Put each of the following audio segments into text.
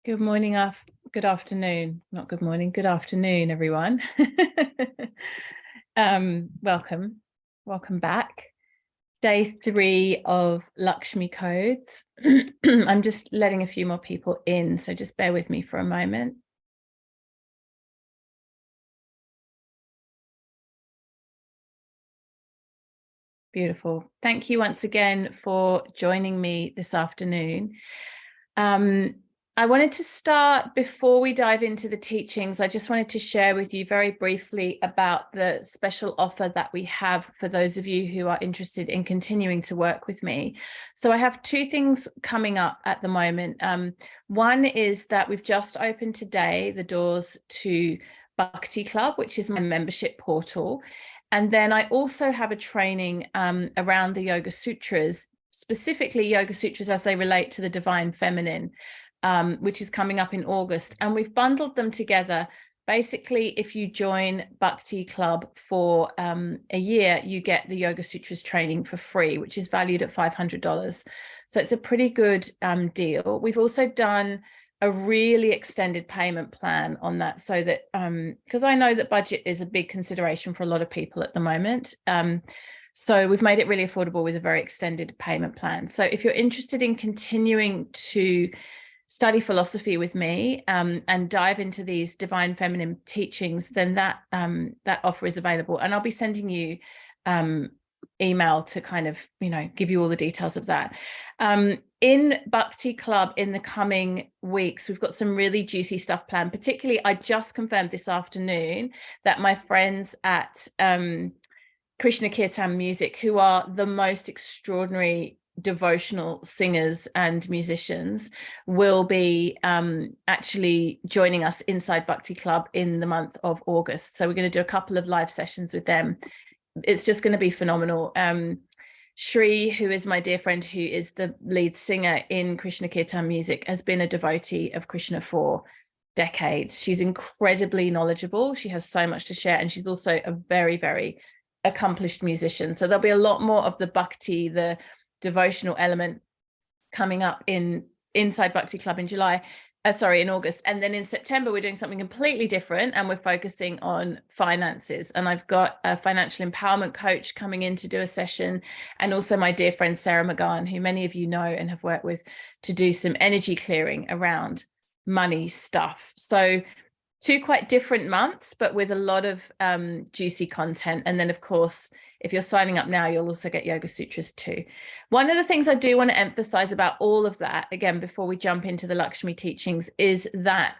Good morning, good afternoon, not good morning, good afternoon, everyone. Welcome back. Day 3 of Lakshmi codes. I'm just letting a few more people in, so just bear with me for a moment. Beautiful. Thank you once again for joining me this afternoon. I wanted to start, before we dive into the teachings, I just wanted to share with you very briefly about the special offer that we have for those of you who are interested in continuing to work with me. So I have 2 things coming up at the moment. One is that we've just opened today the doors to Bhakti Club, which is my membership portal. And then I also have a training around the Yoga Sutras, specifically Yoga Sutras as they relate to the Divine Feminine, which is coming up in August. And we've bundled them together. Basically, if you join Bhakti Club for a year, you get the Yoga Sutras training for free, which is valued at $500. So it's a pretty good deal. We've also done a really extended payment plan on that, so that because I know that budget is a big consideration for a lot of people at the moment. So we've made it really affordable with a very extended payment plan. So if you're interested in continuing to study philosophy with me and dive into these divine feminine teachings, then that offer is available. And I'll be sending you email to kind of, give you all the details of that. In Bhakti Club in the coming weeks, we've got some really juicy stuff planned. Particularly, I just confirmed this afternoon that my friends at Krishna Kirtan Music, who are the most extraordinary devotional singers and musicians, will be actually joining us inside Bhakti Club in the month of August. So we're going to do a couple of live sessions with them. It's just going to be phenomenal. Shri, who is my dear friend, who is the lead singer in Krishna Kirtan Music, has been a devotee of Krishna for decades. She's incredibly knowledgeable. She has so much to share. And she's also a very, very accomplished musician. So there'll be a lot more of the bhakti, the devotional element, coming up inside Bhakti Club in in August. And then in September, we're doing something completely different, and we're focusing on finances. And I've got a financial empowerment coach coming in to do a session, and also my dear friend Sarah McGann, who many of you know and have worked with, to do some energy clearing around money stuff. So 2 quite different months, but with a lot of juicy content. And then, of course, if you're signing up now, you'll also get Yoga Sutras too. One of the things I do want to emphasize about all of that, again, before we jump into the Lakshmi teachings, is that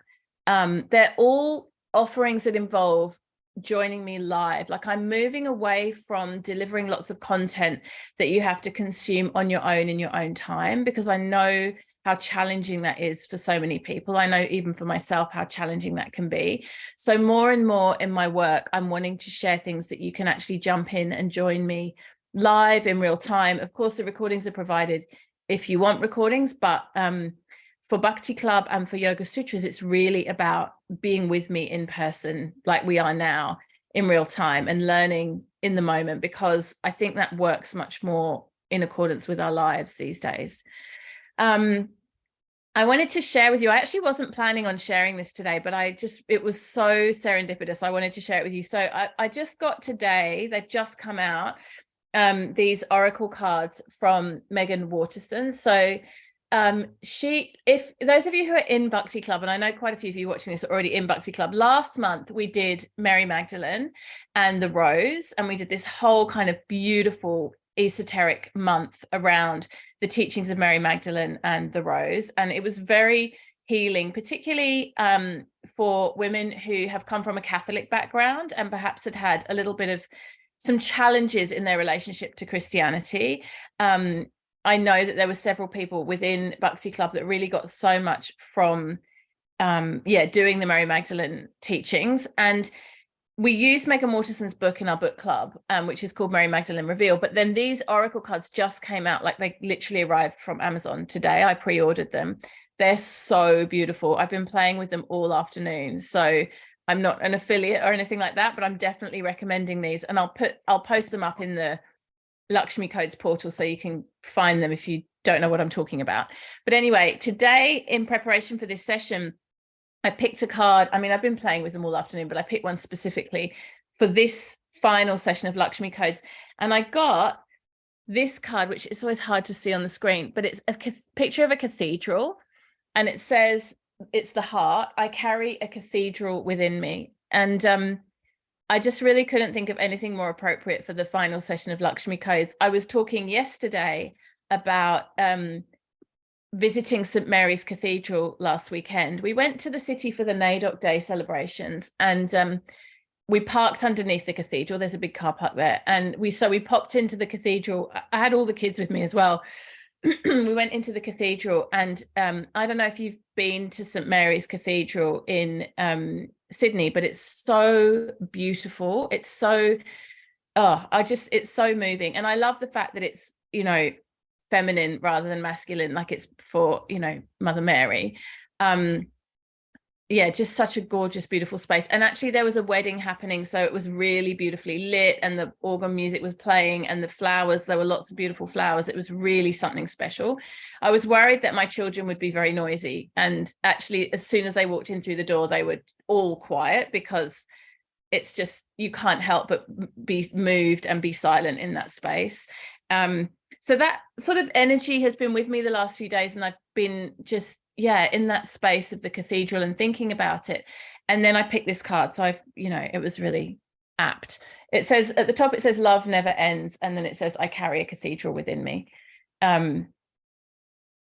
they're all offerings that involve joining me live. Like, I'm moving away from delivering lots of content that you have to consume on your own in your own time, because I know how challenging that is for so many people. I know even for myself how challenging that can be. So more and more in my work, I'm wanting to share things that you can actually jump in and join me live in real time. Of course, the recordings are provided if you want recordings, but for Bhakti Club and for Yoga Sutras, it's really about being with me in person, like we are now, in real time, and learning in the moment, because I think that works much more in accordance with our lives these days. I wanted to share with you, I actually wasn't planning on sharing this today, but it was so serendipitous. I wanted to share it with you. So I just got today, they've just come out, these oracle cards from Megan Waterston. So if those of you who are in Bhakti Club, and I know quite a few of you watching this are already in Bhakti Club, last month we did Mary Magdalene and the Rose, and we did this whole kind of beautiful esoteric month around the teachings of Mary Magdalene and the Rose. And it was very healing, particularly for women who have come from a Catholic background and perhaps had a little bit of some challenges in their relationship to Christianity. I know that there were several people within Bhakti Club that really got so much from doing the Mary Magdalene teachings. And we used Megan Waterston's book in our book club, which is called Mary Magdalene Revealed. But then these oracle cards just came out, like they literally arrived from Amazon today. I pre-ordered them. They're so beautiful. I've been playing with them all afternoon. So I'm not an affiliate or anything like that, but I'm definitely recommending these. And I'll post them up in the Lakshmi Codes portal, so you can find them if you don't know what I'm talking about. But anyway, today in preparation for this session, I picked a card. I mean, I've been playing with them all afternoon, but I picked one specifically for this final session of Lakshmi codes. And I got this card, which is always hard to see on the screen, but it's a picture of a cathedral, and it says, it's the heart. I carry a cathedral within me. And I just really couldn't think of anything more appropriate for the final session of Lakshmi codes. I was talking yesterday about visiting St. Mary's Cathedral last weekend. We went to the city for the NAIDOC Day celebrations, and we parked underneath the cathedral. There's a big car park there. And we popped into the cathedral. I had all the kids with me as well. We went into the cathedral, and I don't know if you've been to St. Mary's Cathedral in Sydney, but it's so beautiful. It's so, it's so moving. And I love the fact that it's, you know, feminine rather than masculine, like it's for, you know, Mother Mary. Yeah, just such a gorgeous, beautiful space. And actually there was a wedding happening, so it was really beautifully lit, and the organ music was playing, and the flowers, there were lots of beautiful flowers. It was really something special. I was worried that my children would be very noisy, and actually as soon as they walked in through the door, they were all quiet, because it's just, you can't help but be moved and be silent in that space. So that sort of energy has been with me the last few days, and I've been just, in that space of the cathedral and thinking about it. And then I picked this card, so it was really apt. It says at the top, it says love never ends, and then it says I carry a cathedral within me.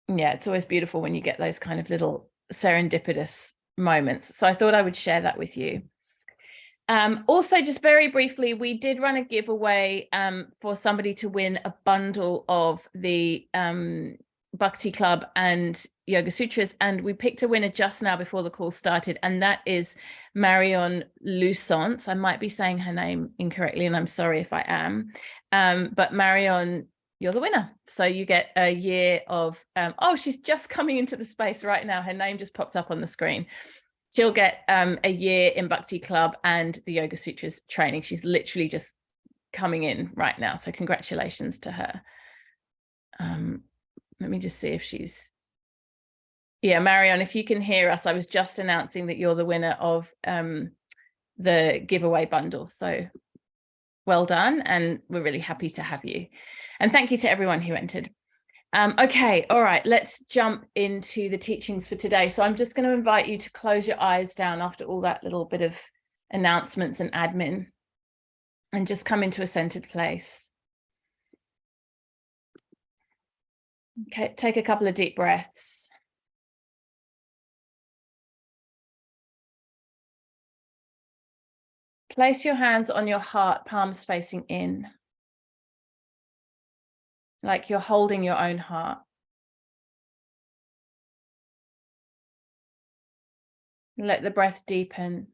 It's always beautiful when you get those kind of little serendipitous moments. So I thought I would share that with you. Also, just very briefly, we did run a giveaway for somebody to win a bundle of the Bhakti Club and Yoga Sutras, and we picked a winner just now before the call started, and that is Marion Lucence. I might be saying her name incorrectly, and I'm sorry if I am, but Marion, you're the winner. So you get a year of she's just coming into the space right now. Her name just popped up on the screen. She'll get a year in Bhakti Club and the Yoga Sutras training. She's literally just coming in right now, so congratulations to her. Let me just see if she's, Marion, if you can hear us, I was just announcing that you're the winner of the giveaway bundle. So well done, and we're really happy to have you. And thank you to everyone who entered. Okay, all right, let's jump into the teachings for today. So I'm just going to invite you to close your eyes down after all that little bit of announcements and admin, and just come into a centered place. Okay, take a couple of deep breaths. Place your hands on your heart, palms facing in, like you're holding your own heart. Let the breath deepen.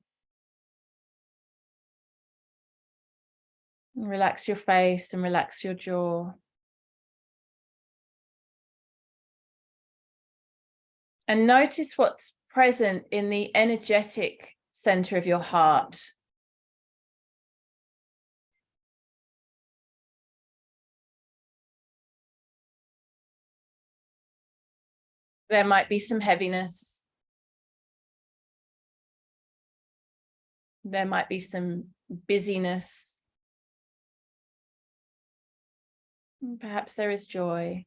Relax your face and relax your jaw. And notice what's present in the energetic center of your heart. There might be some heaviness. There might be some busyness. Perhaps there is joy.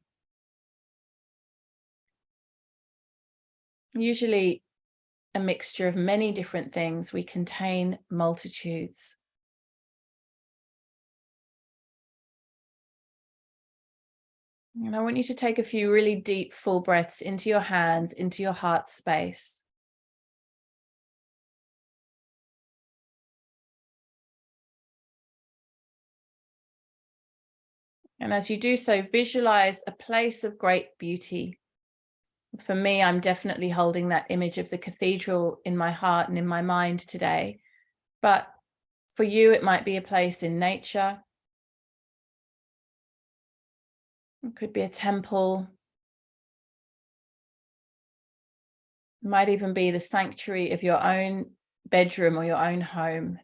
Usually a mixture of many different things. We contain multitudes. And I want you to take a few really deep, full breaths into your hands, into your heart space. And as you do so, visualize a place of great beauty. For me, I'm definitely holding that image of the cathedral in my heart and in my mind today. But for you, it might be a place in nature. It could be a temple. It might even be the sanctuary of your own bedroom or your own home.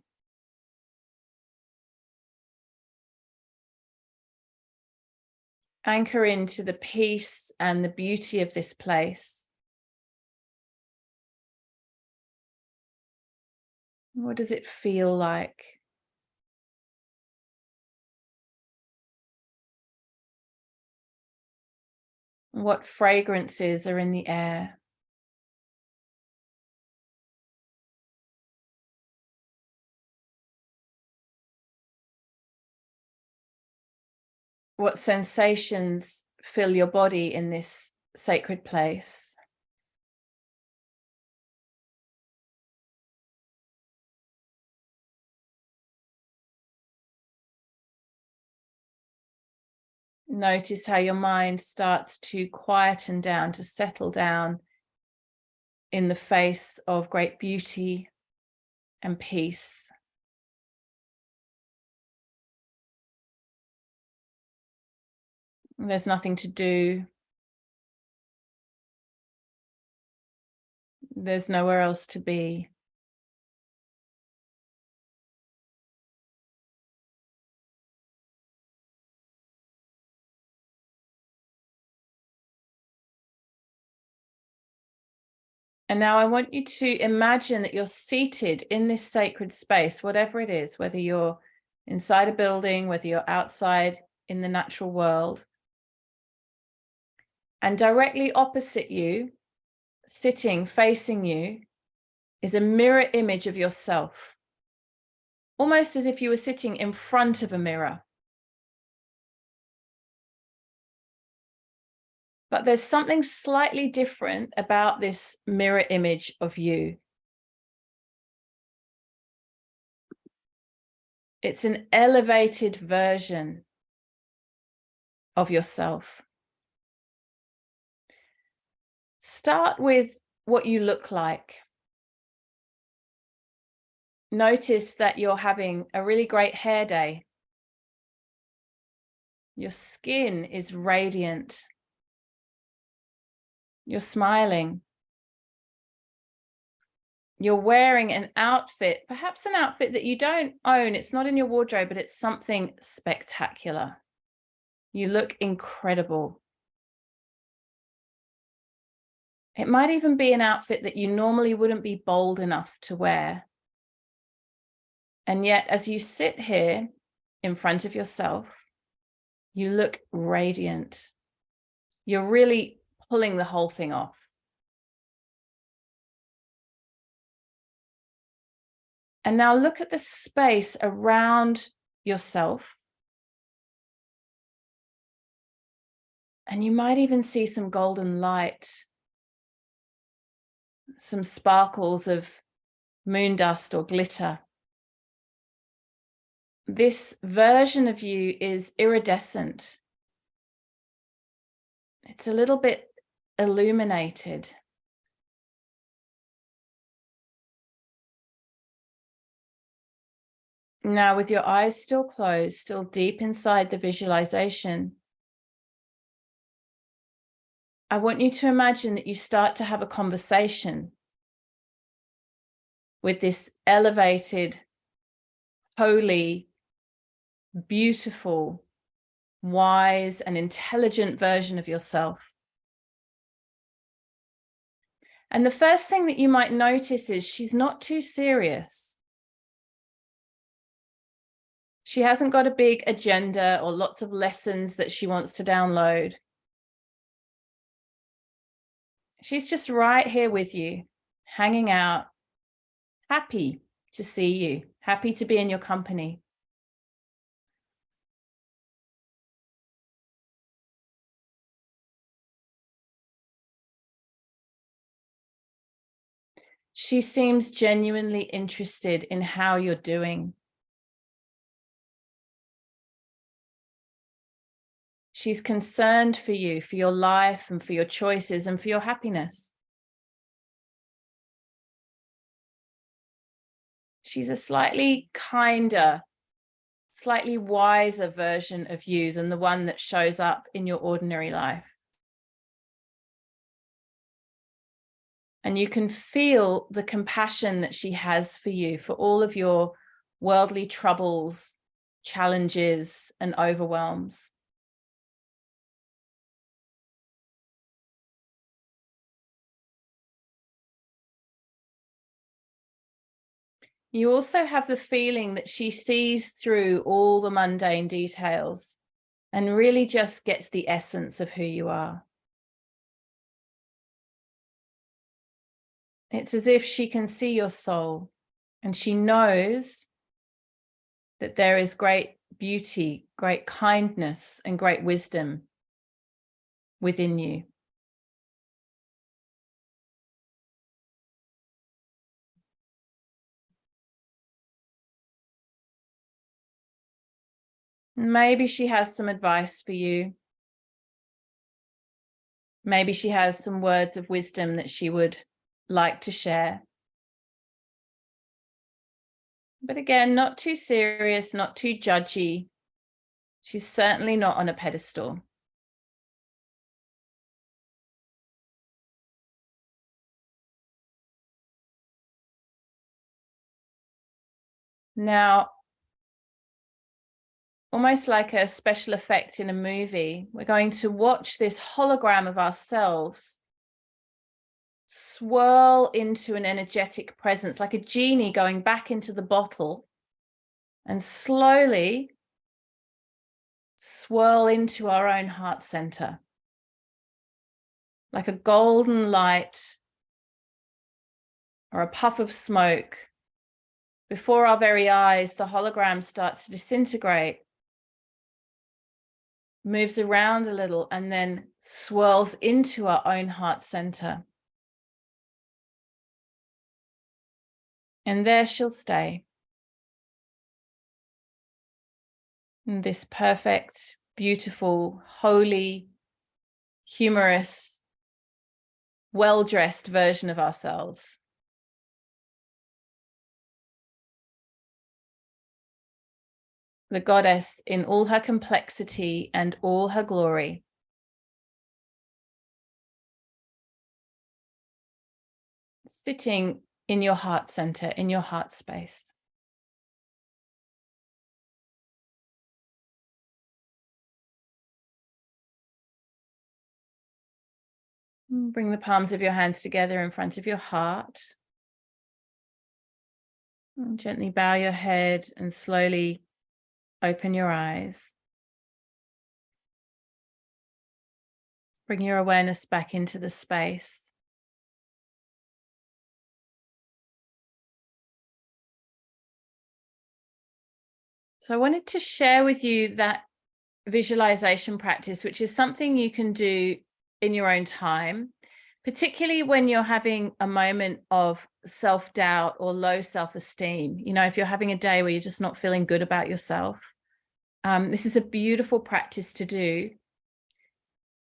Anchor into the peace and the beauty of this place. What does it feel like? What fragrances are in the air? What sensations fill your body in this sacred place? Notice how your mind starts to quieten down, to settle down in the face of great beauty and peace. There's nothing to do. There's nowhere else to be. And now I want you to imagine that you're seated in this sacred space, whatever it is, whether you're inside a building, whether you're outside in the natural world. And directly opposite you, sitting, facing you, is a mirror image of yourself, almost as if you were sitting in front of a mirror. But there's something slightly different about this mirror image of you. It's an elevated version of yourself. Start with what you look like. Notice that you're having a really great hair day. Your skin is radiant. You're smiling. You're wearing an outfit, perhaps an outfit that you don't own. It's not in your wardrobe, but it's something spectacular. You look incredible. It might even be an outfit that you normally wouldn't be bold enough to wear. And yet, as you sit here in front of yourself, you look radiant. You're really pulling the whole thing off. And now look at the space around yourself. And you might even see some golden light, some sparkles of moon dust or glitter. This version of you is iridescent. It's a little bit illuminated. Now, with your eyes still closed, still deep inside the visualization, I want you to imagine that you start to have a conversation with this elevated, holy, beautiful, wise, and intelligent version of yourself. And the first thing that you might notice is she's not too serious. She hasn't got a big agenda or lots of lessons that she wants to download. She's just right here with you, hanging out, happy to see you, happy to be in your company. She seems genuinely interested in how you're doing. She's concerned for you, for your life and for your choices and for your happiness. She's a slightly kinder, slightly wiser version of you than the one that shows up in your ordinary life. And you can feel the compassion that she has for you, for all of your worldly troubles, challenges, and overwhelms. You also have the feeling that she sees through all the mundane details and really just gets the essence of who you are. It's as if she can see your soul, and she knows that there is great beauty, great kindness, and great wisdom within you. Maybe she has some advice for you. Maybe she has some words of wisdom that she would like to share. But again, not too serious, not too judgy. She's certainly not on a pedestal. Now, almost like a special effect in a movie, we're going to watch this hologram of ourselves swirl into an energetic presence, like a genie going back into the bottle, and slowly swirl into our own heart center, like a golden light or a puff of smoke. Before our very eyes, the hologram starts to disintegrate, moves around a little, and then swirls into our own heart center. And there she'll stay. In this perfect, beautiful, holy, humorous, well-dressed version of ourselves. The goddess in all her complexity and all her glory. Sitting in your heart center, in your heart space. Bring the palms of your hands together in front of your heart. And gently bow your head and slowly open your eyes. Bring your awareness back into the space. So I wanted to share with you that visualization practice, which is something you can do in your own time, particularly when you're having a moment of self-doubt or low self-esteem. You know, if you're having a day where you're just not feeling good about yourself, this is a beautiful practice to do.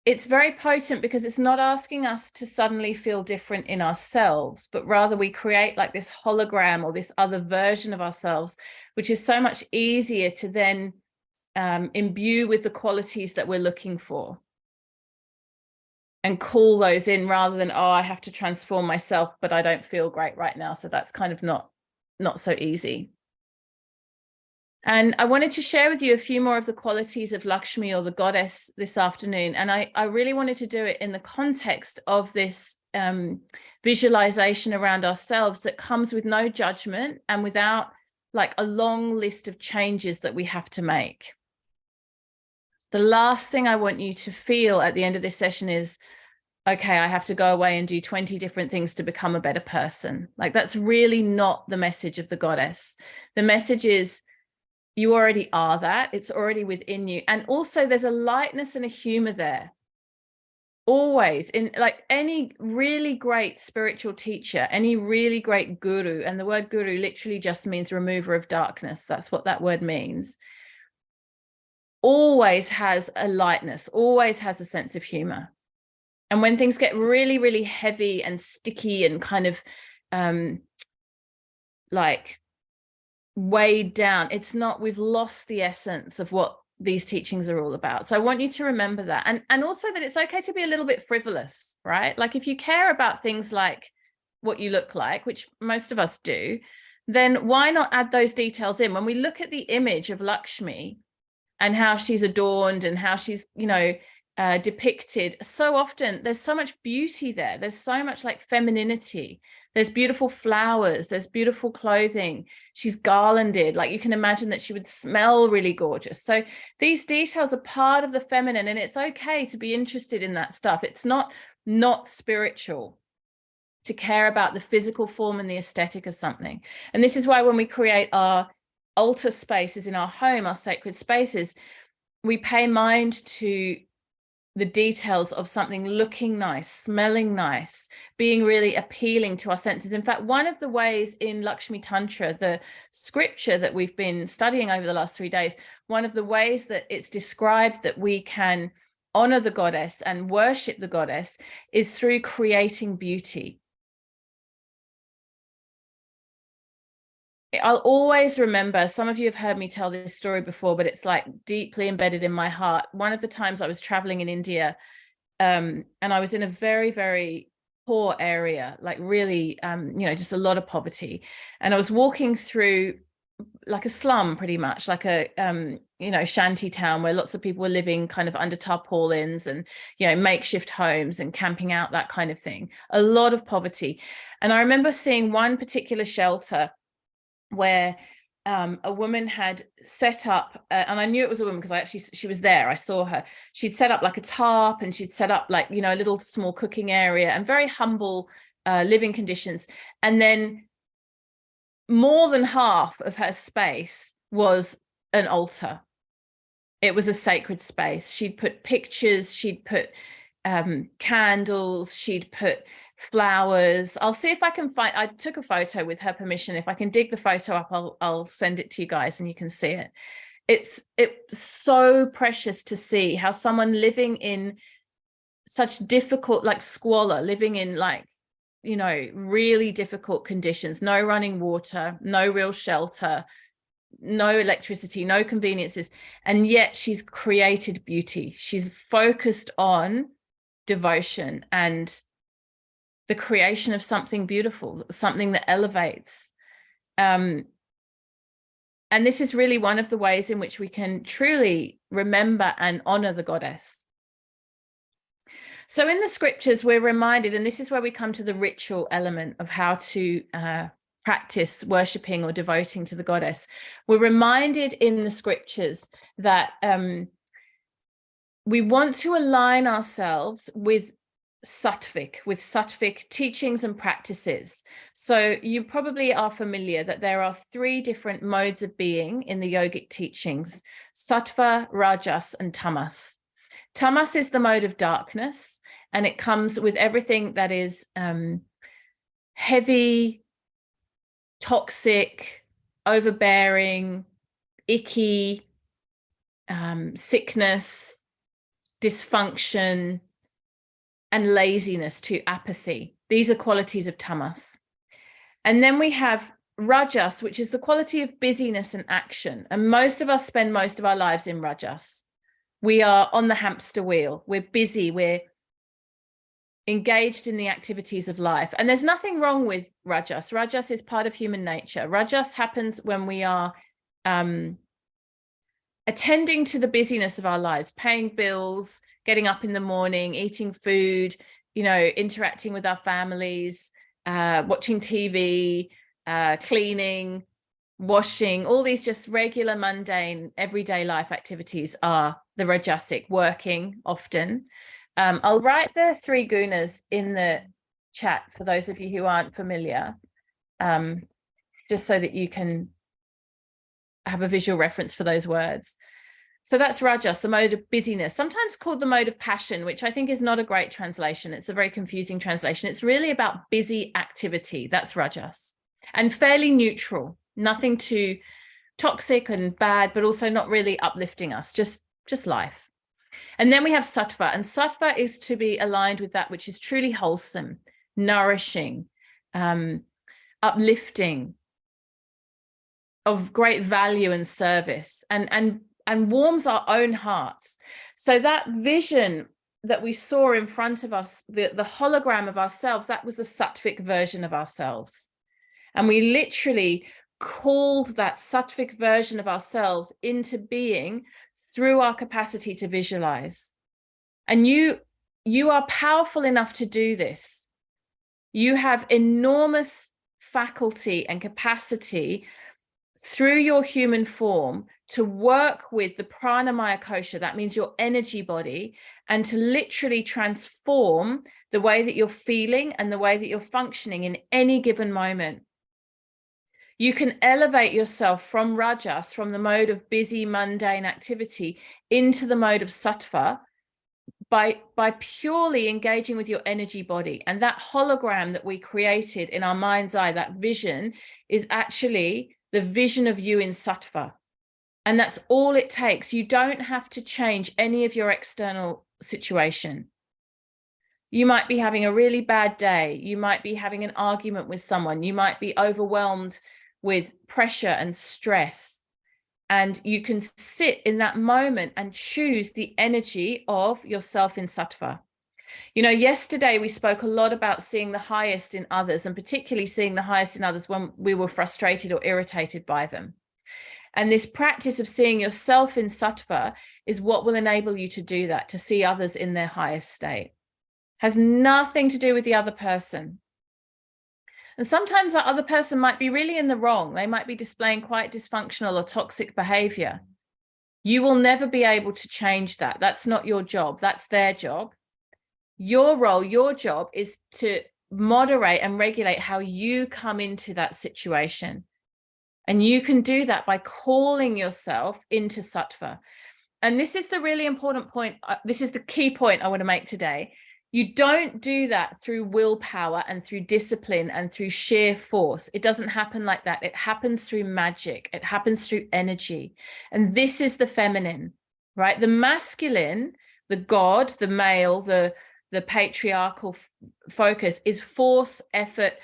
It's very potent because it's not asking us to suddenly feel different in ourselves, but rather we create like this hologram or this other version of ourselves, which is so much easier to then imbue with the qualities that we're looking for and call those in, rather than, oh, I have to transform myself, but I don't feel great right now. So that's kind of not so easy. And I wanted to share with you a few more of the qualities of Lakshmi, or the goddess, this afternoon. And I really wanted to do it in the context of this visualization around ourselves that comes with no judgment and without like a long list of changes that we have to make. The last thing I want you to feel at the end of this session is, okay, I have to go away and do 20 different things to become a better person. Like, that's really not the message of the goddess. The message is, you already are that. It's already within you. And also there's a lightness and a humor there. Always, in like any really great spiritual teacher, any really great guru, and the word guru literally just means remover of darkness. That's what that word means. Always has a lightness, always has a sense of humor. And when things get really, really heavy and sticky and kind of like weighed down, it's not, we've lost the essence of what these teachings are all about. So I want you to remember that. And also that it's okay to be a little bit frivolous, right? Like, if you care about things like what you look like, which most of us do, then why not add those details in? When we look at the image of Lakshmi and how she's adorned and how she's, you know, depicted, so often there's so much beauty there. There's so much like femininity. There's beautiful flowers, there's beautiful clothing. She's garlanded, like you can imagine that she would smell really gorgeous. So these details are part of the feminine, and it's okay to be interested in that stuff. It's not spiritual to care about the physical form and the aesthetic of something. And this is why when we create our altar spaces in our home, our sacred spaces, we pay mind to the details of something looking nice, smelling nice, being really appealing to our senses. In fact, one of the ways in Lakshmi Tantra, the scripture that we've been studying over the last 3 days, one of the ways that it's described that we can honor the goddess and worship the goddess is through creating beauty. I'll always remember, some of you have heard me tell this story before, but it's like deeply embedded in my heart. One of the times I was traveling in India, and I was in a very, very poor area, like really, just a lot of poverty. And I was walking through like a slum, pretty much like a, shanty town where lots of people were living kind of under tarpaulins and, makeshift homes and camping out, that kind of thing. A lot of poverty. And I remember seeing one particular shelter where a woman had set up, and I knew it was a woman because she was there. I saw her. She'd set up like a tarp, and she'd set up like, a little small cooking area and very humble living conditions. And then more than half of her space was an altar. It was a sacred space. She'd put pictures, she'd put candles, she'd put flowers. I'll see if I can find, I took a photo with her permission. If I can dig the photo up, I'll send it to you guys and you can see it. It's so precious to see how someone living in such difficult, like squalor, living in like, really difficult conditions, no running water, no real shelter, no electricity, no conveniences, and yet she's created beauty. She's focused on devotion and the creation of something beautiful, something that elevates. And this is really one of the ways in which we can truly remember and honor the goddess. So in the scriptures, we're reminded, and this is where we come to the ritual element of how to practice worshipping or devoting to the goddess. We're reminded in the scriptures that we want to align ourselves with sattvic teachings and practices. So you probably are familiar that there are 3 different modes of being in the yogic teachings: sattva, rajas, and tamas. Tamas is the mode of darkness, and it comes with everything that is heavy, toxic, overbearing, icky, sickness, dysfunction, and laziness, to apathy. These are qualities of tamas. And then we have rajas, which is the quality of busyness and action. And most of us spend most of our lives in rajas. We are on the hamster wheel. We're busy. We're engaged in the activities of life. And there's nothing wrong with rajas. Rajas is part of human nature. Rajas happens when we are attending to the busyness of our lives, paying bills, getting up in the morning, eating food, interacting with our families, watching TV, cleaning, washing. All these just regular, mundane, everyday life activities are the rajasic. Working often. I'll write the 3 gunas in the chat for those of you who aren't familiar, just so that you can have a visual reference for those words. So that's rajas, the mode of busyness, sometimes called the mode of passion, which I think is not a great translation. It's a very confusing translation. It's really about busy activity. That's rajas, and fairly neutral, nothing too toxic and bad, but also not really uplifting us, just life. And then we have sattva, and sattva is to be aligned with that which is truly wholesome, nourishing, uplifting, of great value and service, and warms our own hearts. So that vision that we saw in front of us, the hologram of ourselves, that was the sattvic version of ourselves. And we literally called that sattvic version of ourselves into being through our capacity to visualize. And you are powerful enough to do this. You have enormous faculty and capacity through your human form to work with the pranamaya kosha, that means your energy body, and to literally transform the way that you're feeling and the way that you're functioning in any given moment. You can elevate yourself from rajas, from the mode of busy, mundane activity, into the mode of sattva by purely engaging with your energy body. And that hologram that we created in our mind's eye, that vision, is actually the vision of you in sattva. And that's all it takes. You don't have to change any of your external situation. You might be having a really bad day. You might be having an argument with someone. You might be overwhelmed with pressure and stress. And you can sit in that moment and choose the energy of yourself in sattva. You know, yesterday we spoke a lot about seeing the highest in others, and particularly seeing the highest in others when we were frustrated or irritated by them. And this practice of seeing yourself in sattva is what will enable you to do that, to see others in their highest state. Has nothing to do with the other person. And sometimes that other person might be really in the wrong. They might be displaying quite dysfunctional or toxic behavior. You will never be able to change that. That's not your job. That's their job. Your role, your job is to moderate and regulate how you come into that situation. And you can do that by calling yourself into sattva. And this is the really important point. This is the key point I want to make today. You don't do that through willpower and through discipline and through sheer force. It doesn't happen like that. It happens through magic. It happens through energy. And this is the feminine, right? The masculine, the God, the male, the patriarchal focus is force, effort,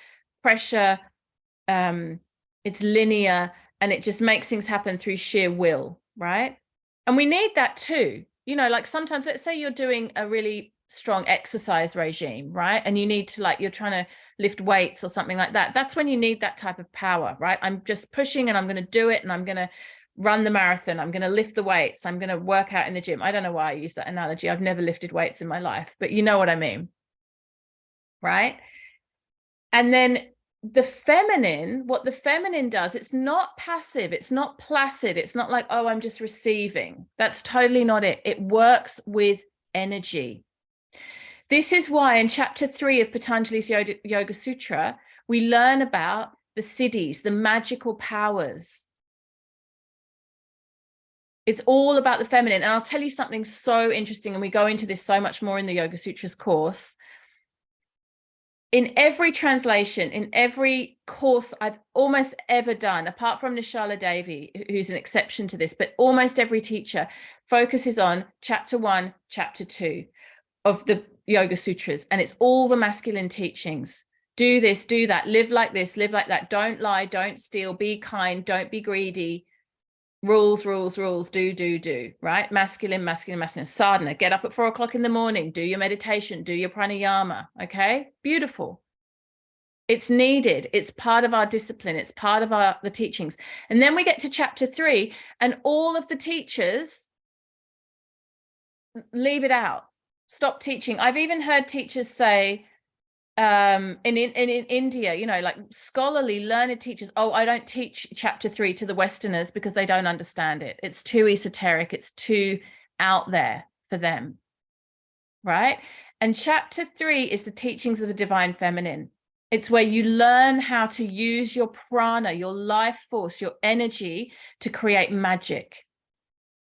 pressure. It's linear, and it just makes things happen through sheer will, right? And we need that too. You know, like sometimes, let's say you're doing a really strong exercise regime, right? And you need to, like, you're trying to lift weights or something like that. That's when you need that type of power, right? I'm just pushing and I'm going to do it, and I'm going to run the marathon. I'm going to lift the weights. I'm going to work out in the gym. I don't know why I use that analogy. I've never lifted weights in my life, but you know what I mean, right? And then the feminine, what the feminine does, it's not passive, it's not placid, it's not like, oh, I'm just receiving. That's totally not it. It works with energy. This is why in chapter 3 of Patanjali's Yoga Sutra, we learn about the siddhis, the magical powers. It's all about the feminine. And I'll tell you something so interesting, and we go into this so much more in the Yoga Sutras course. In every translation, in every course I've almost ever done, apart from Nishala Devi, who's an exception to this, but almost every teacher focuses on chapter 1, chapter 2 of the Yoga Sutras. And it's all the masculine teachings. Do this, do that, live like this, live like that. Don't lie, don't steal, be kind, don't be greedy. Rules, rules, rules, do, right? Masculine, masculine, masculine. Sadhana, get up at 4 o'clock in the morning, do your meditation, do your pranayama, okay? Beautiful. It's needed. It's part of our discipline. It's part of the teachings. And then we get to chapter 3, and all of the teachers leave it out. Stop teaching. I've even heard teachers say, in India, you know, like scholarly learned teachers, oh, I don't teach chapter 3 to the Westerners because they don't understand it. It's too esoteric. It's too out there for them, right? And chapter 3 is the teachings of the divine feminine. It's where you learn how to use your prana, your life force, your energy to create magic.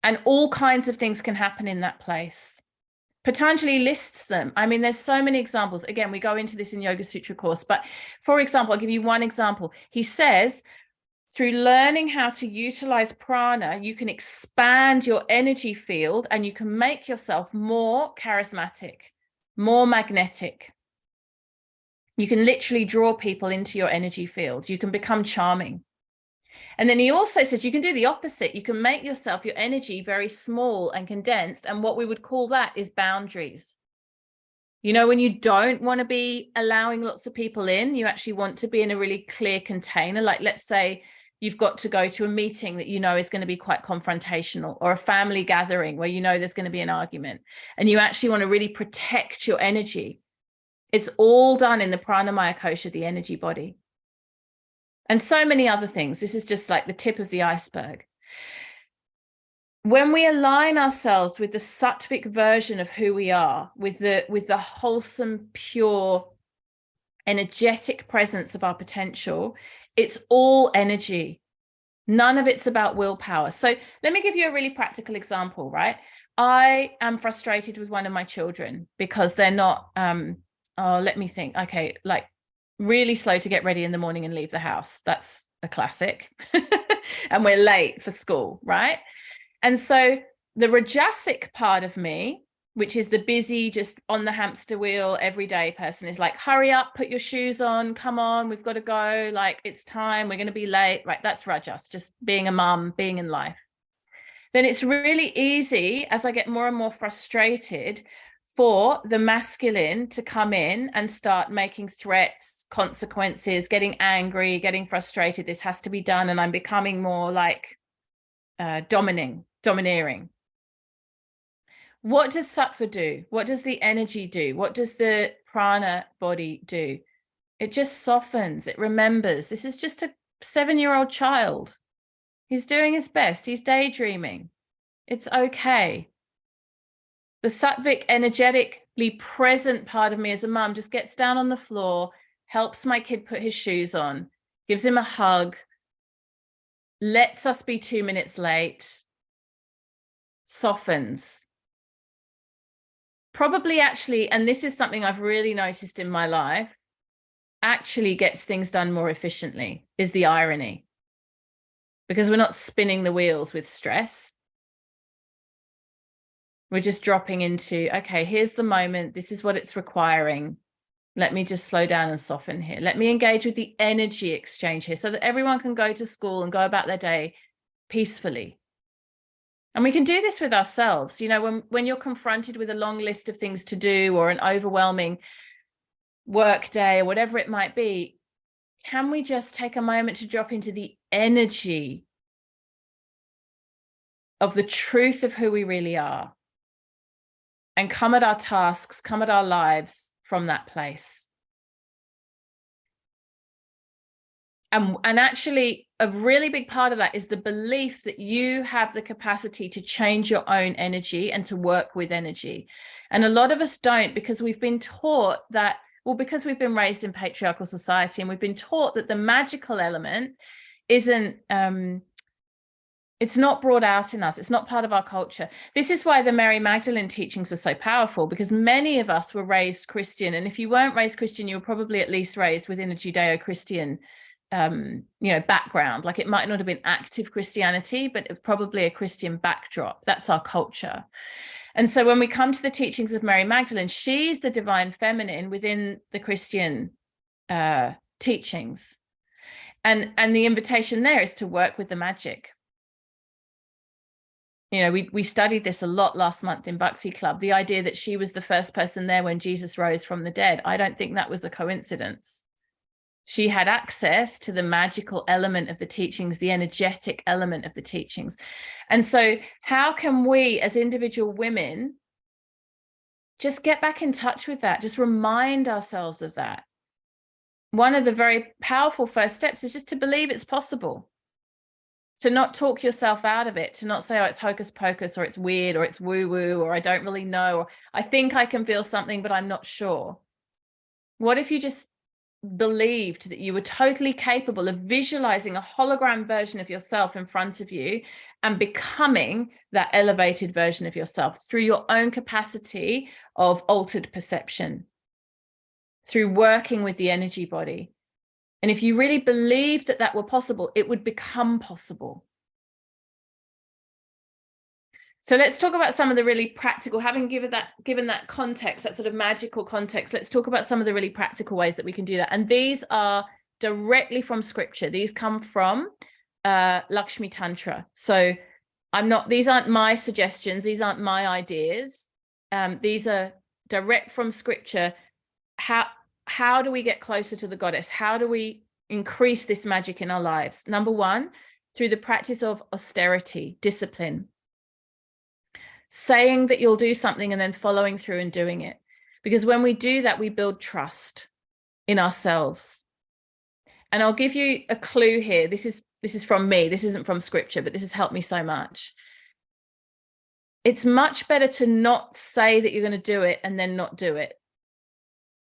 And all kinds of things can happen in that place. Patanjali lists them. I mean, there's so many examples. Again, we go into this in Yoga Sutra course, but for example, I'll give you one example. He says, through learning how to utilize prana, you can expand your energy field and you can make yourself more charismatic, more magnetic. You can literally draw people into your energy field. You can become charming. And then he also says you can do the opposite. You can make yourself, your energy, very small and condensed. And what we would call that is boundaries. You know, when you don't want to be allowing lots of people in, you actually want to be in a really clear container. Like, let's say you've got to go to a meeting that you know is going to be quite confrontational, or a family gathering where you know there's going to be an argument, and you actually want to really protect your energy. It's all done in the pranamaya kosha, the energy body. And so many other things. This is just like the tip of the iceberg. When we align ourselves with the sattvic version of who we are, with the wholesome, pure, energetic presence of our potential, it's all energy. None of it's about willpower. So let me give you a really practical example, right? I am frustrated with one of my children because they're not, let me think. Okay, like really slow to get ready in the morning and leave the house. That's a classic. And we're late for school, right? And so the Rajasic part of me, which is the busy, just on the hamster wheel everyday person, is like, hurry up, put your shoes on, come on, we've got to go, like it's time, we're going to be late, right? That's Rajas, just being a mum, being in life. Then it's really easy, as I get more and more frustrated, for the masculine to come in and start making threats, consequences, getting angry, getting frustrated. This has to be done. And I'm becoming more like domineering. What does sattva do? What does the energy do? What does the prana body do? It just softens. It remembers. This is just a 7-year-old child. He's doing his best. He's daydreaming. It's okay. The sattvic, energetically present part of me as a mum just gets down on the floor, helps my kid put his shoes on, gives him a hug, lets us be 2 minutes late, softens. Probably actually, and this is something I've really noticed in my life, actually gets things done more efficiently, is the irony. Because we're not spinning the wheels with stress. We're just dropping into, okay, here's the moment. This is what it's requiring. Let me just slow down and soften here. Let me engage with the energy exchange here so that everyone can go to school and go about their day peacefully. And we can do this with ourselves. You know, when you're confronted with a long list of things to do or an overwhelming work day or whatever it might be, can we just take a moment to drop into the energy of the truth of who we really are and come at our tasks, come at our lives from that place? And actually, a really big part of that is the belief that you have the capacity to change your own energy and to work with energy. And a lot of us don't, because we've been taught that, well, because we've been raised in patriarchal society and we've been taught that the magical element isn't, it's not brought out in us. It's not part of our culture. This is why the Mary Magdalene teachings are so powerful, because many of us were raised Christian. And if you weren't raised Christian, you were probably at least raised within a Judeo-Christian background. Like it might not have been active Christianity, but probably a Christian backdrop. That's our culture. And so when we come to the teachings of Mary Magdalene, she's the divine feminine within the Christian teachings. And the invitation there is to work with the magic. You know, we studied this a lot last month in Bhakti Club, the idea that she was the first person there when Jesus rose from the dead. I don't think that was a coincidence. She had access to the magical element of the teachings, the energetic element of the teachings. And so how can we as individual women just get back in touch with that? Just remind ourselves of that. One of the very powerful first steps is just to believe it's possible. To not talk yourself out of it, to not say, oh, it's hocus pocus, or it's weird, or it's woo-woo, or I don't really know, or I think I can feel something, but I'm not sure. What if you just believed that you were totally capable of visualizing a hologram version of yourself in front of you and becoming that elevated version of yourself through your own capacity of altered perception, through working with the energy body? And if you really believed that that were possible, it would become possible. So let's talk about some of the really practical, having given that context, that sort of magical context, let's talk about some of the really practical ways that we can do that. And these are directly from scripture. These come from Lakshmi Tantra. So these aren't my suggestions. These aren't my ideas. These are direct from scripture. How do we get closer to the goddess? How do we increase this magic in our lives? Number one, through the practice of austerity, discipline. Saying that you'll do something and then following through and doing it. Because when we do that, we build trust in ourselves. And I'll give you a clue here. This is from me. This isn't from scripture, but this has helped me so much. It's much better to not say that you're going to do it and then not do it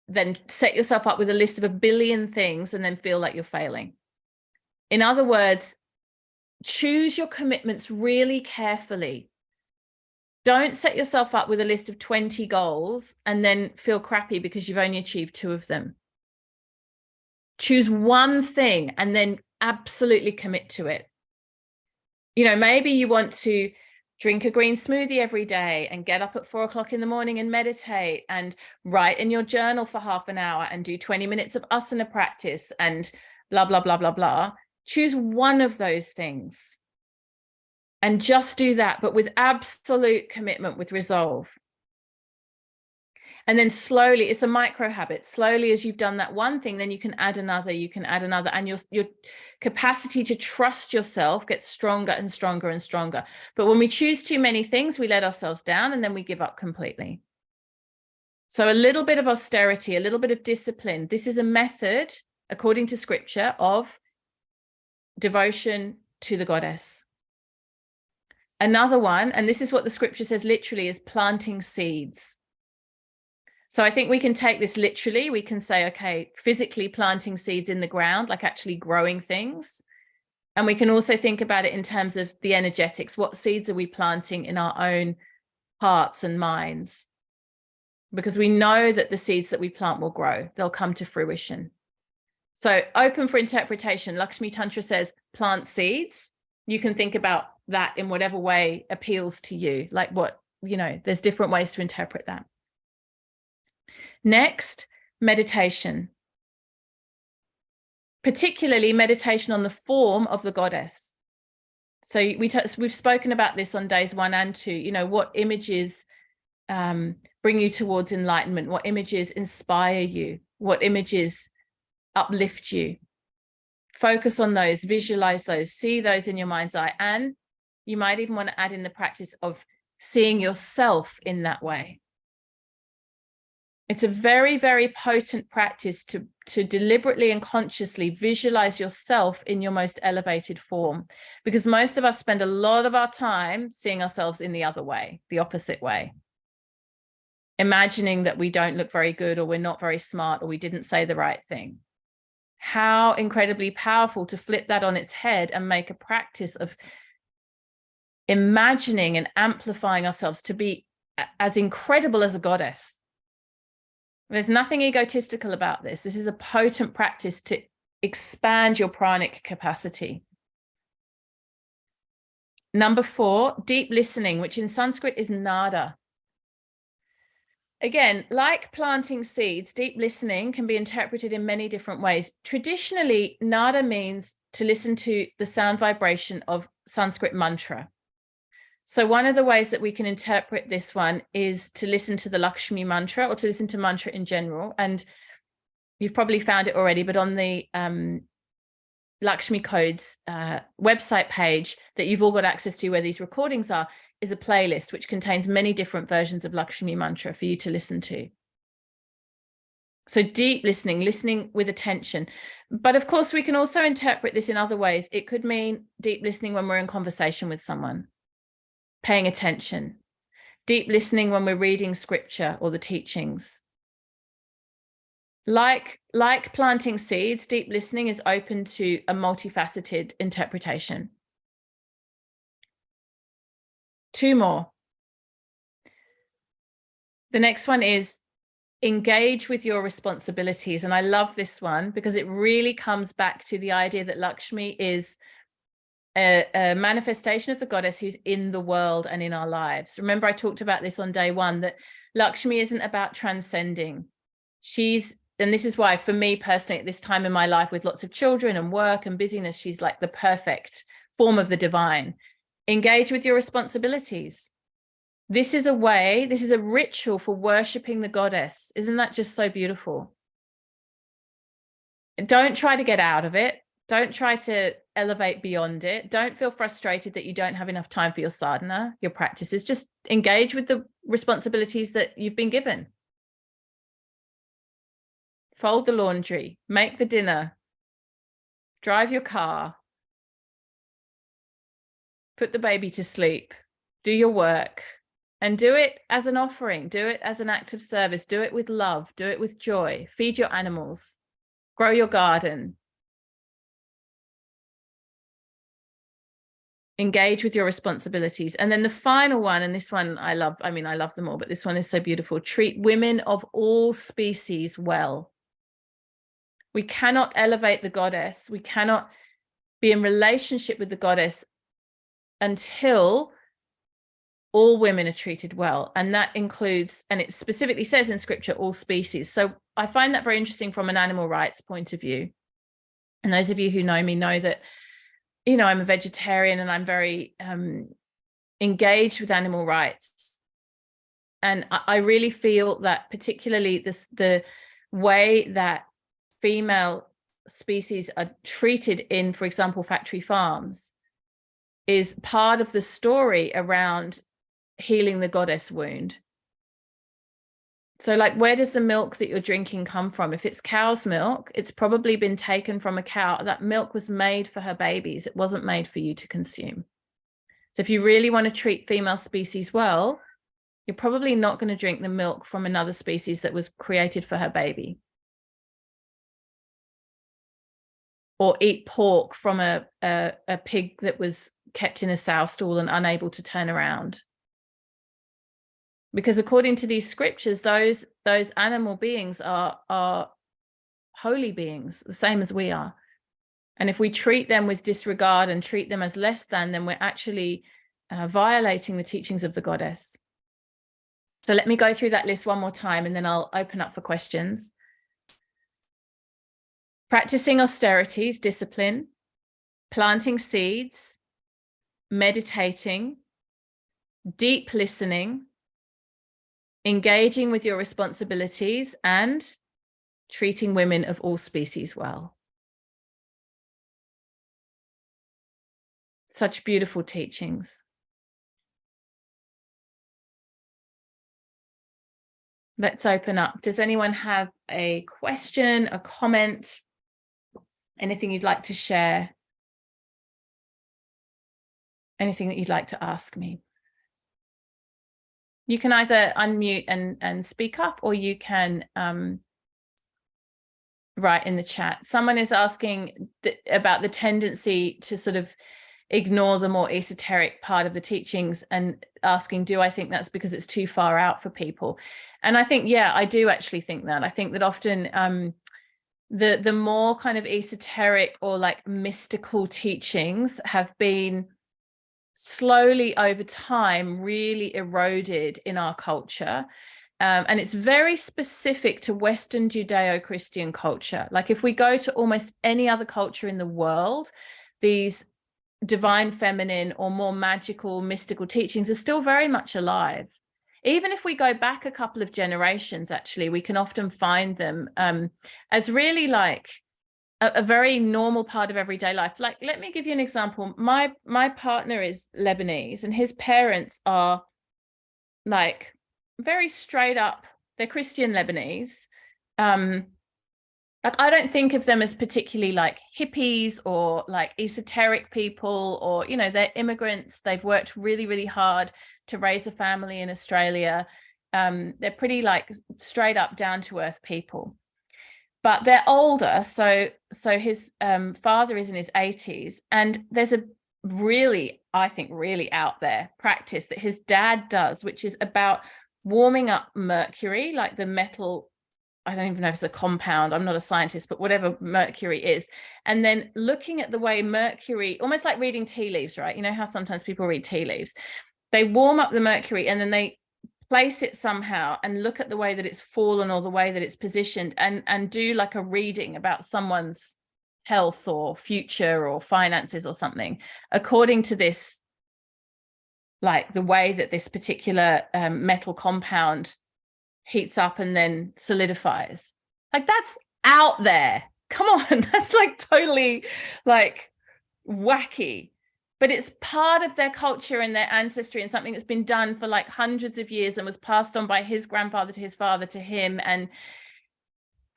than set yourself up with a list of 1 billion things and then feel like you're failing. In other words, choose your commitments really carefully. Don't set yourself up with a list of 20 goals and then feel crappy because you've only achieved 2 of them. Choose one thing and then absolutely commit to it. You know, maybe you want to drink a green smoothie every day and get up at 4 o'clock in the morning and meditate and write in your journal for half an hour and do 20 minutes of asana practice and blah, blah, blah, blah, blah. Choose one of those things and just do that, but with absolute commitment, with resolve. And then slowly, it's a micro habit. Slowly, as you've done that one thing, then you can add another, and your capacity to trust yourself gets stronger and stronger and stronger. But when we choose too many things, we let ourselves down and then we give up completely. So a little bit of austerity, a little bit of discipline. This is a method, according to scripture, of devotion to the goddess. Another one, and this is what the scripture says literally, is planting seeds. So I think we can take this literally. We can say, okay, physically planting seeds in the ground, like actually growing things. And we can also think about it in terms of the energetics. What seeds are we planting in our own hearts and minds? Because we know that the seeds that we plant will grow. They'll come to fruition. So open for interpretation. Lakshmi Tantra says, plant seeds. You can think about that in whatever way appeals to you. Like what, you know, there's different ways to interpret that. Next, meditation. Particularly meditation on the form of the goddess. So we've spoken about this on days 1 and 2. You know, what images bring you towards enlightenment? What images inspire you? What images uplift you? Focus on those, visualize those, see those in your mind's eye. And you might even want to add in the practice of seeing yourself in that way. It's a very, very potent practice to deliberately and consciously visualize yourself in your most elevated form, because most of us spend a lot of our time seeing ourselves in the other way, the opposite way, imagining that we don't look very good, or we're not very smart, or we didn't say the right thing. How incredibly powerful to flip that on its head and make a practice of imagining and amplifying ourselves to be as incredible as a goddess. There's nothing egotistical about this. This is a potent practice to expand your pranic capacity. Number 4, deep listening, which in Sanskrit is nada. Again, like planting seeds, deep listening can be interpreted in many different ways. Traditionally, nada means to listen to the sound vibration of Sanskrit mantra. So one of the ways that we can interpret this one is to listen to the Lakshmi mantra, or to listen to mantra in general. And you've probably found it already, but on the Lakshmi Codes website page that you've all got access to, where these recordings are, is a playlist which contains many different versions of Lakshmi mantra for you to listen to. So deep listening, listening with attention. But of course, we can also interpret this in other ways. It could mean deep listening when we're in conversation with someone, paying attention. Deep listening when we're reading scripture or the teachings. Like planting seeds, deep listening is open to a multifaceted interpretation. 2 more. The next one is engage with your responsibilities. And I love this one because it really comes back to the idea that Lakshmi is a manifestation of the goddess who's in the world and in our lives. Remember, I talked about this on day 1, that Lakshmi isn't about transcending. And this is why, for me personally, at this time in my life with lots of children and work and busyness, she's like the perfect form of the divine. Engage with your responsibilities. This is a ritual for worshiping the goddess. Isn't that just so beautiful? Don't try to get out of it. Don't try to elevate beyond it. Don't feel frustrated that you don't have enough time for your sadhana, your practices. Just engage with the responsibilities that you've been given. fold the laundry, make the dinner, drive your car, put the baby to sleep, do your work, and do it as an offering, do it as an act of service, do it with love, do it with joy, feed your animals, grow your garden, engage with your responsibilities. And then the final one, and this one I love, I mean, I love them all, but this one is so beautiful. Treat women of all species well. We cannot elevate the goddess. We cannot be in relationship with the goddess until all women are treated well. And that includes, and it specifically says in scripture, all species. So I find that very interesting from an animal rights point of view. And those of you who know me know that, you know, I'm a vegetarian and I'm very engaged with animal rights. And I really feel that particularly the way that female species are treated in, for example, factory farms is part of the story around healing the goddess wound. So like, where does the milk that you're drinking come from? If it's cow's milk, it's probably been taken from a cow. That milk was made for her babies. It wasn't made for you to consume. So if you really want to treat female species well, you're probably not going to drink the milk from another species that was created for her baby. Or eat pork from a pig that was kept in a sow stall and unable to turn around. Because according to these scriptures, those animal beings are holy beings, the same as we are. And if we treat them with disregard and treat them as less than, then we're actually violating the teachings of the goddess. So let me go through that list one more time, and then I'll open up for questions. Practicing austerities, discipline, planting seeds, meditating, deep listening, engaging with your responsibilities, and treating women of all species well. Such beautiful teachings. Let's open up. Does anyone have a question, a comment, anything you'd like to share? Anything that you'd like to ask me? You can either unmute and speak up, or you can write in the chat. Someone is asking about the tendency to sort of ignore the more esoteric part of the teachings, and asking, do I think that's because it's too far out for people? And I think, yeah, I do actually think that. I think that often the more kind of esoteric or like mystical teachings have been slowly over time really eroded in our culture. And it's very specific to Western Judeo-Christian culture. Like if we go to almost any other culture in the world, these divine feminine or more magical, mystical teachings are still very much alive. Even if we go back a couple of generations, actually, we can often find them as really like a very normal part of everyday life. Like, let me give you an example. My partner is Lebanese, and his parents are like very straight up, they're Christian Lebanese. Like, I don't think of them as particularly like hippies or like esoteric people, or, you know, they're immigrants. They've worked really, really hard to raise a family in Australia. They're pretty like straight up, down to earth people. But they're older, so his father is in his 80s, and there's a really, I think, really out there practice that his dad does, which is about warming up mercury, like the metal, I don't even know if it's a compound, I'm not a scientist, but whatever mercury is, and then looking at the way mercury, almost like reading tea leaves, right? You know how sometimes people read tea leaves? They warm up the mercury and then they place it somehow and look at the way that it's fallen or the way that it's positioned, and do like a reading about someone's health or future or finances or something, according to this, like the way that this particular metal compound heats up and then solidifies. Like, that's out there. Come on, that's like totally like wacky. But it's part of their culture and their ancestry, and something that's been done for like hundreds of years and was passed on by his grandfather to his father to him. And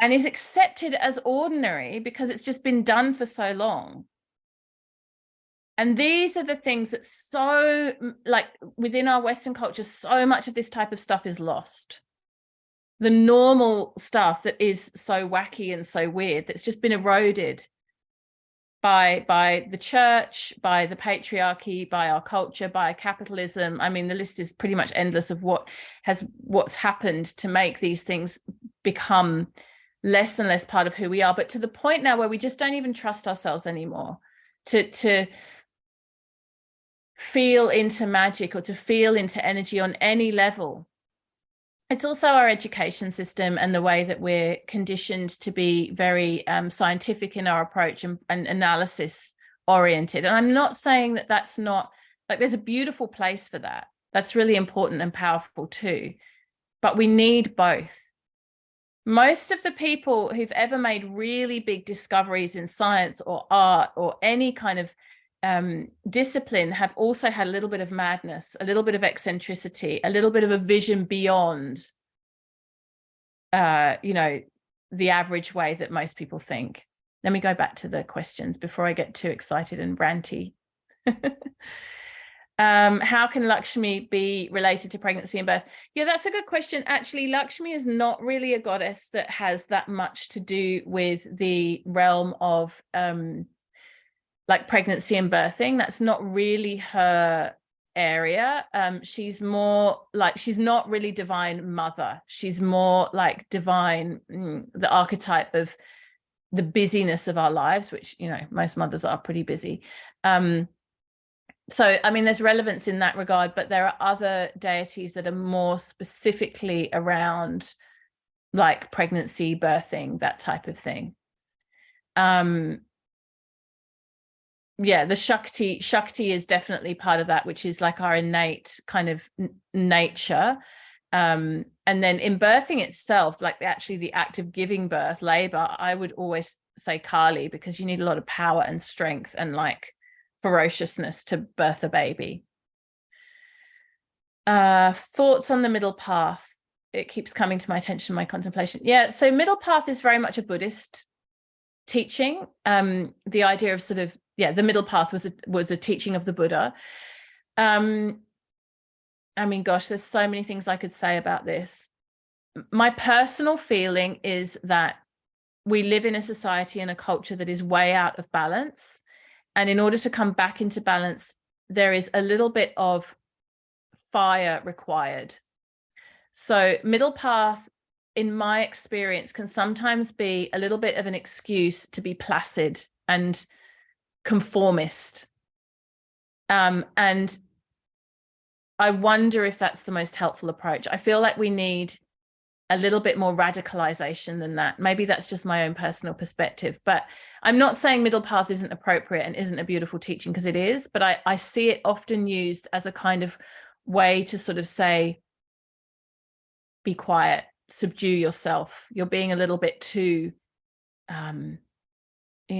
and is accepted as ordinary because it's just been done for so long. And these are the things that so, like within our Western culture, so much of this type of stuff is lost. The normal stuff that is so wacky and so weird, that's just been eroded by the church, by the patriarchy, by our culture, by capitalism. I mean, the list is pretty much endless of what's happened to make these things become less and less part of who we are, but to the point now where we just don't even trust ourselves anymore to feel into magic or to feel into energy on any level. It's also our education system and the way that we're conditioned to be very scientific in our approach and analysis oriented. And I'm not saying that that's not, like, there's a beautiful place for that. That's really important and powerful too. But we need both. Most of the people who've ever made really big discoveries in science or art or any kind of discipline have also had a little bit of madness, a little bit of eccentricity, a little bit of a vision beyond, you know, the average way that most people think. Let me go back to the questions before I get too excited and ranty. How can Lakshmi be related to pregnancy and birth? Yeah, that's a good question. Actually, Lakshmi is not really a goddess that has that much to do with the realm of like pregnancy and birthing. That's not really her area. She's more like, she's not really divine mother. She's more like divine, the archetype of the busyness of our lives, which, you know, most mothers are pretty busy. So, I mean, there's relevance in that regard, but there are other deities that are more specifically around like pregnancy, birthing, that type of thing. Yeah, the Shakti is definitely part of that, which is like our innate kind of nature. And then in birthing itself, like actually the act of giving birth, labor, I would always say Kali, because you need a lot of power and strength and like ferociousness to birth a baby. Thoughts on the middle path? It keeps coming to my attention, my contemplation. Yeah, so middle path is very much a Buddhist teaching. The idea of sort of, yeah, the middle path was a teaching of the Buddha. I mean, gosh, there's so many things I could say about this. My personal feeling is that we live in a society and a culture that is way out of balance. And in order to come back into balance, there is a little bit of fire required. So middle path, in my experience, can sometimes be a little bit of an excuse to be placid and conformist. And I wonder if that's the most helpful approach. I feel like we need a little bit more radicalization than that. Maybe that's just my own personal perspective, but I'm not saying middle path isn't appropriate and isn't a beautiful teaching, because it is, but I see it often used as a kind of way to sort of say, be quiet, subdue yourself. You're being a little bit too, you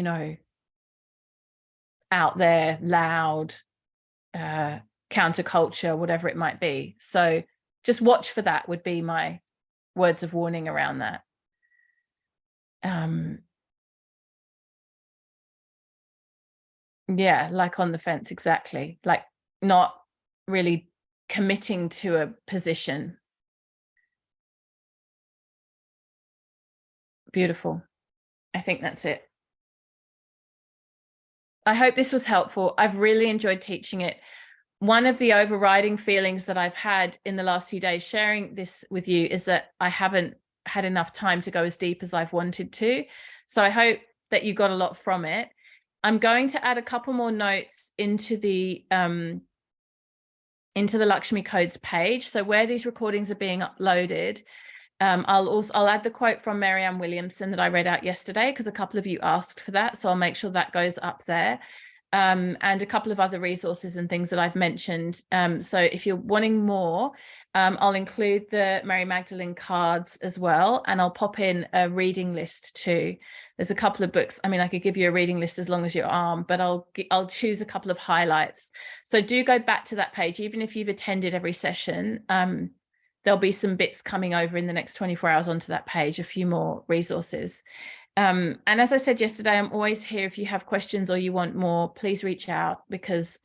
know, out there, loud, counterculture, whatever it might be. So just watch for that would be my words of warning around that. Yeah, like on the fence, exactly. Like not really committing to a position. Beautiful. I think that's it. I hope this was helpful. I've really enjoyed teaching it. One of the overriding feelings that I've had in the last few days sharing this with you is that I haven't had enough time to go as deep as I've wanted to. So I hope that you got a lot from it. I'm going to add a couple more notes into the Lakshmi Codes page. So where these recordings are being uploaded, I'll add the quote from Marianne Williamson that I read out yesterday, because a couple of you asked for that. So I'll make sure that goes up there. And a couple of other resources and things that I've mentioned. So if you're wanting more, I'll include the Mary Magdalene cards as well, and I'll pop in a reading list too. There's a couple of books. I mean, I could give you a reading list as long as your arm, but I'll choose a couple of highlights. So do go back to that page, even if you've attended every session. there'll be some bits coming over in the next 24 hours onto that page, a few more resources. And as I said yesterday, I'm always here. If you have questions or you want more, please reach out, because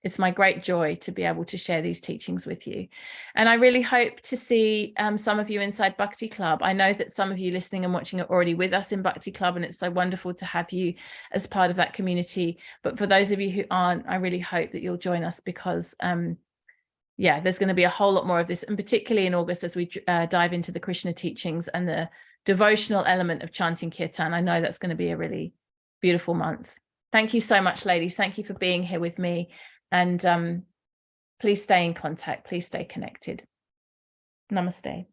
it's my great joy to be able to share these teachings with you. And I really hope to see some of you inside Bhakti Club. I know that some of you listening and watching are already with us in Bhakti Club, and it's so wonderful to have you as part of that community. But for those of you who aren't, I really hope that you'll join us, because yeah, there's going to be a whole lot more of this, and particularly in August as we dive into the Krishna teachings and the devotional element of chanting kirtan. I know that's going to be a really beautiful month. Thank you so much, ladies. Thank you for being here with me. And please stay in contact. Please stay connected. Namaste.